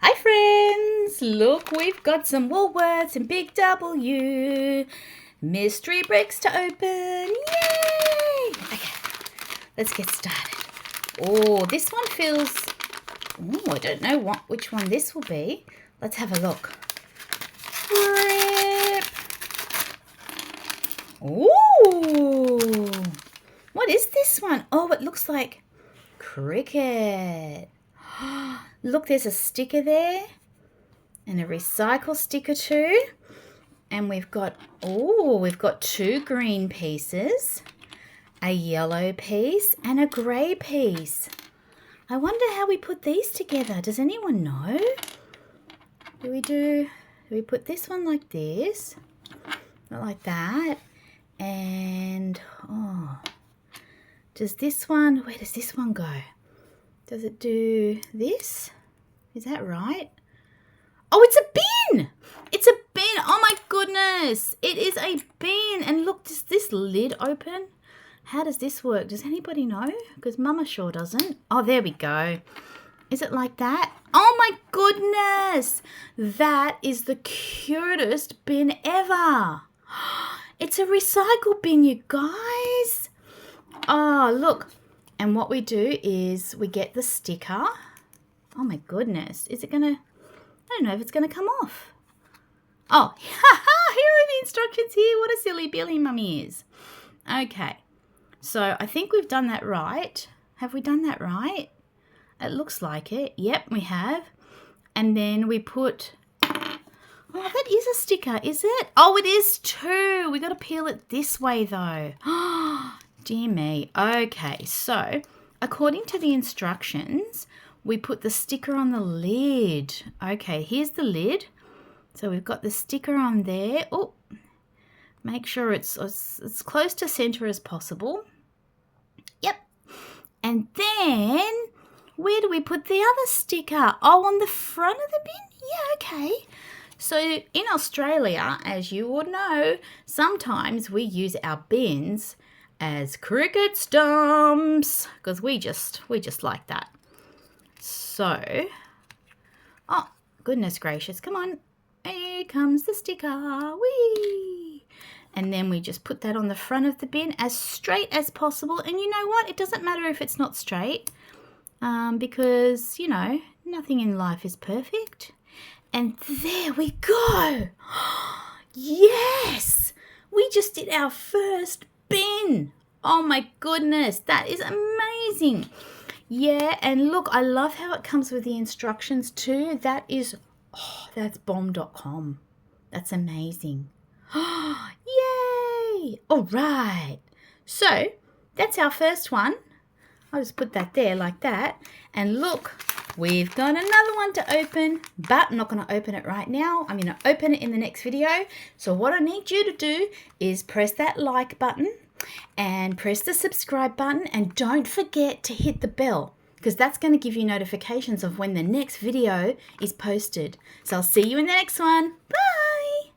Hi friends! Look, we've got some Woolworths and Big W. Mystery bricks to open. Yay! Okay, let's get started. Oh, this one feels... Oh, I don't know which one this will be. Let's have a look. Rip! Ooh! What is this one? Oh, it looks like cricket. Look, there's a sticker there and a recycle sticker too. And we've got two green pieces, a yellow piece and a grey piece. I wonder how we put these together. Does anyone know? Do we put this one like this? Not like that. And, does this one, where does this one go? Does it do this? Is that right? Oh, it's a bin! It's a bin! Oh my goodness! It is a bin! And look, does this lid open? How does this work? Does anybody know? Because Mama sure doesn't. Oh, there we go. Is it like that? Oh my goodness! That is the cutest bin ever! It's a recycle bin, you guys! Oh, look. And what we do is we get the sticker. Oh my goodness. Is it going to... I don't know if it's going to come off. Oh, here are the instructions here. What a silly Billy Mummy is. Okay. So I think we've done that right. Have we done that right? It looks like it. Yep, we have. And then we put... Oh, that is a sticker, is it? Oh, it is too. We got to peel it this way though. Dear me. Okay, so according to the instructions, we put the sticker on the lid. Okay, here's the lid. So we've got the sticker on there. Oh, make sure it's as close to center as possible. Yep. And then where do we put the other sticker? Oh, on the front of the bin? Yeah, okay. So in Australia, as you would know, sometimes we use our bins as cricket stumps because we just like that. So, oh goodness gracious, come on, here comes the sticker. Whee! And then we just put that on the front of the bin as straight as possible. And you know what, it doesn't matter if it's not straight because, you know, nothing in life is perfect. And there we go. Yes, we just did our first bin. Oh my goodness, that is amazing. Yeah, and look, I love how it comes with the instructions too. That's bomb.com. That's amazing. Yay! All right. So that's our first one. I'll just put that there like that. And look, we've got another one to open, but I'm not going to open it right now. I'm going to open it in the next video. So what I need you to do is press that like button and press the subscribe button, and don't forget to hit the bell because that's going to give you notifications of when the next video is posted. So I'll see you in the next one. Bye!